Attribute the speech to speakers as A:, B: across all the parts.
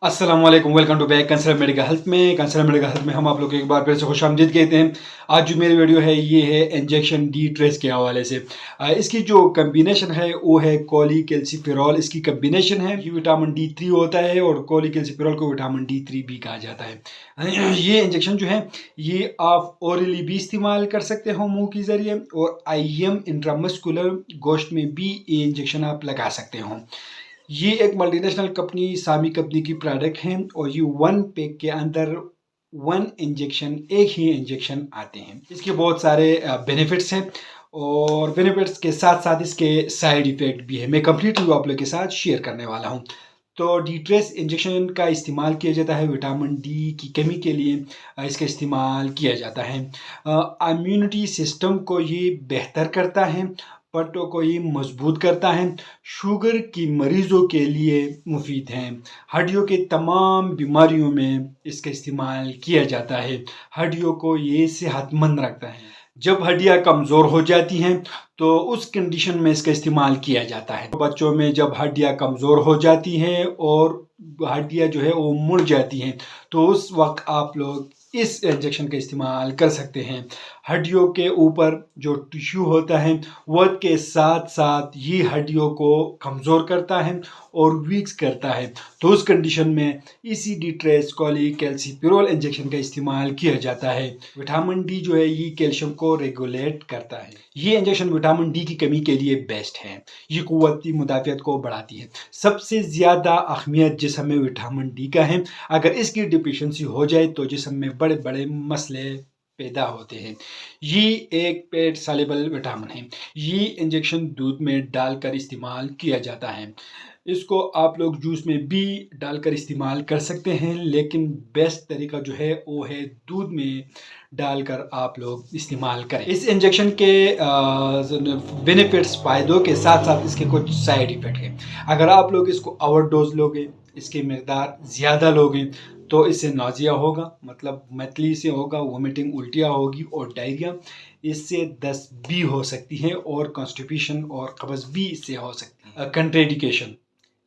A: अस्सलाम वालेकुम, welcome to back concern medical health में। कंसर्न मेडिकल हेल्थ में हम आप लोग को एक बार फिर से खुश आमदीद कहते हैं। आज जो मेरी वीडियो है ये है इंजेक्शन डी ट्रेस के हवाले से। इसकी जो कम्बिनेशन है वो है कोलिकैल्सिफेरॉल। इसकी कम्बिनेशन है, ये विटामिन D3 होता है और कोलिकैल्सिफेरॉल को विटामिन D3 भी कहा जाता है। ये इंजेक्शन जो है ये आप ओरली भी इस्तेमाल कर सकते हो मुंह के ज़रिए, और IM इंट्रामस्कुलर गोश्त में भी ये इंजेक्शन आप लगा सकते हो। ये एक मल्टीनेशनल कंपनी सामी कंपनी की प्रोडक्ट है, और ये वन पैक के अंदर वन इंजेक्शन, एक ही इंजेक्शन आते हैं। इसके बहुत सारे बेनिफिट्स हैं, और बेनिफिट्स के साथ साथ इसके साइड इफ़ेक्ट भी है। मैं कंप्लीट रिव्यू आप लोग के साथ शेयर करने वाला हूँ। तो डी ट्रेस इंजेक्शन का इस्तेमाल किया जाता है विटामिन डी की कमी के लिए। इसका इस्तेमाल किया जाता है। इम्यूनिटी सिस्टम को ये बेहतर करता है, पट्टों को ये मजबूत करता है, शुगर की मरीज़ों के लिए मुफीद हैं, हड्डियों के तमाम बीमारियों में इसका इस्तेमाल किया जाता है, हड्डियों को ये सेहतमंद रखता है। जब हड्डियाँ कमज़ोर हो जाती हैं तो उस कंडीशन में इसका इस्तेमाल किया जाता है। बच्चों में जब हड्डियाँ कमज़ोर हो जाती हैं और हड्डियाँ जो है वो मुड़ जाती हैं, तो उस वक्त आप लोग इस इंजेक्शन का इस्तेमाल कर सकते हैं। हड्डियों के ऊपर जो टिश्यू होता है वक्त के साथ साथ ये हड्डियों को कमज़ोर करता है और वीक्स करता है, तो उस कंडीशन में इसी डी ट्रेस कोलिकैल्सिफेरॉल इंजेक्शन का इस्तेमाल किया जाता है। विटामिन डी जो है ये कैल्शियम को रेगुलेट करता है। ये इंजेक्शन विटामिन डी की कमी के लिए बेस्ट है। ये कुव्वती मुदाफ़ियत को बढ़ाती है। सबसे ज़्यादा अहमियत जिस्म में विटामिन डी का है। अगर इसकी डिफिशियंसी हो जाए तो जिस्म में बड़े बड़े मसले पैदा होते हैं। ये एक पेट सॉल्युबल विटामिन है। ये इंजेक्शन दूध में डालकर इस्तेमाल किया जाता है। इसको आप लोग जूस में भी डालकर इस्तेमाल कर सकते हैं, लेकिन बेस्ट तरीका जो है वो है दूध में डालकर आप लोग इस्तेमाल करें। इस इंजेक्शन के बेनिफिट्स, फ़ायदों के साथ साथ इसके कुछ साइड इफ़ेक्ट हैं। अगर आप लोग इसको ओवरडोज लोगे, इसकी मकदार ज़्यादा लोगे, तो इससे नाज़िया होगा, मतलब मतली से होगा, वोमिटिंग, उल्टियाँ होगी और डायरिया। इससे दस्त भी हो सकती है और कॉन्स्टिपेशन और कब्ज़ भी इससे हो सकती है। कंट्रेडिकेशन,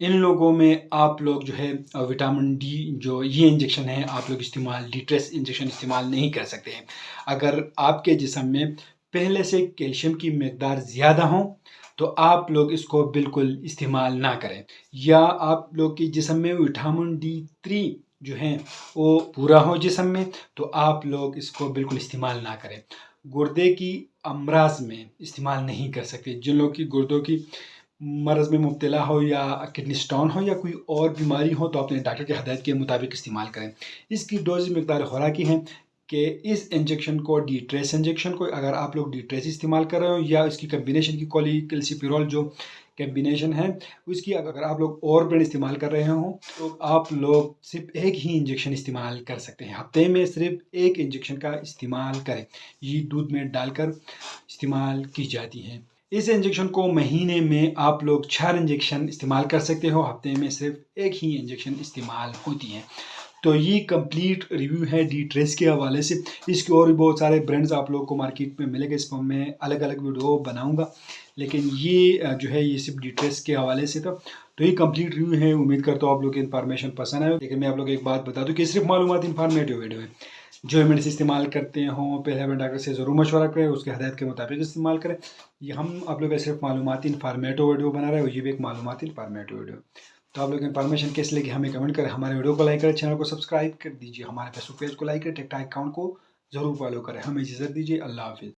A: इन लोगों में आप लोग जो है विटामिन डी जो ये इंजेक्शन है आप लोग इस्तेमाल, डी ट्रेस इंजेक्शन इस्तेमाल नहीं कर सकते हैं। अगर आपके जिस्म में पहले से कैल्शियम की मकदार ज़्यादा हो तो आप लोग इसको बिल्कुल इस्तेमाल ना करें। या आप लोग के जिस्म में विटामिन D3 जो है वो पूरा हो जिस्म में, तो आप लोग इसको बिल्कुल इस्तेमाल ना करें। गुर्दे की अमराज में इस्तेमाल नहीं कर सकते। जिन लोग की गुर्दों की मर्ज़ में मुब्तला हो, या किडनी स्टोन हो, या कोई और बीमारी हो, तो अपने डॉक्टर की हदायत के मुताबिक इस्तेमाल करें। इसकी डोज मकदार खुराकी है कि इस इंजेक्शन को, डी ट्रेस इंजेक्शन को, अगर आप लोग डी ट्रेस इस्तेमाल कर रहे हो या इसकी कम्बिनेशन की कोलिकैल्सिफेरॉल जो कम्बिनेशन है उसकी अगर आप लोग और ब्रांड इस्तेमाल कर रहे हो, तो आप लोग सिर्फ एक ही इंजेक्शन इस्तेमाल कर सकते हैं। हफ्ते में सिर्फ एक इंजेक्शन का इस्तेमाल करें। ये दूध में डालकर इस्तेमाल की जाती है। इस इंजेक्शन को महीने में आप लोग 4 इंजेक्शन इस्तेमाल कर सकते हो। हफ्ते में सिर्फ एक ही इंजेक्शन इस्तेमाल होती है। तो ये कंप्लीट रिव्यू है डी ट्रेस के हवाले से। इसके और भी बहुत सारे ब्रांड्स आप लोगों को मार्केट में मिलेंगे, इस पर मैं अलग अलग वीडियो बनाऊंगा, लेकिन ये जो है ये सिर्फ डी ट्रेस के हवाले से था। तो ये कंप्लीट रिव्यू है। उम्मीद करता हूँ आप लोग की इन्फॉर्मेशन पसंद आए, लेकिन मैं आप लोग को एक बात बता दूँ कि सिर्फ मालूमात इन्फॉर्मेटिव वीडियो है। जो मेडिसिन इस्तेमाल करते हों पहले अपने डॉक्टर से ज़रूर मशवरा करें, उसके हदायत के मुताबिक इस्तेमाल करें। ये हम आप लोग सिर्फ मालूमाती इन्फॉर्मेटिव वीडियो बना रहे हो, ये भी एक मालूमाती इन्फॉर्मेटिव वीडियो। तो आप लोग इन्फॉर्मेशन कैसे लगी हमें कमेंट करें, हमारे वीडियो को लाइक करें, चैनल को सब्सक्राइब कर दीजिए, हमारे फेसबुक पेज को लाइक करें, टिकटॉक अकाउंट को ज़रूर फॉलो करें। हमें इजाज़त दीजिए, अल्लाह हाफिज़।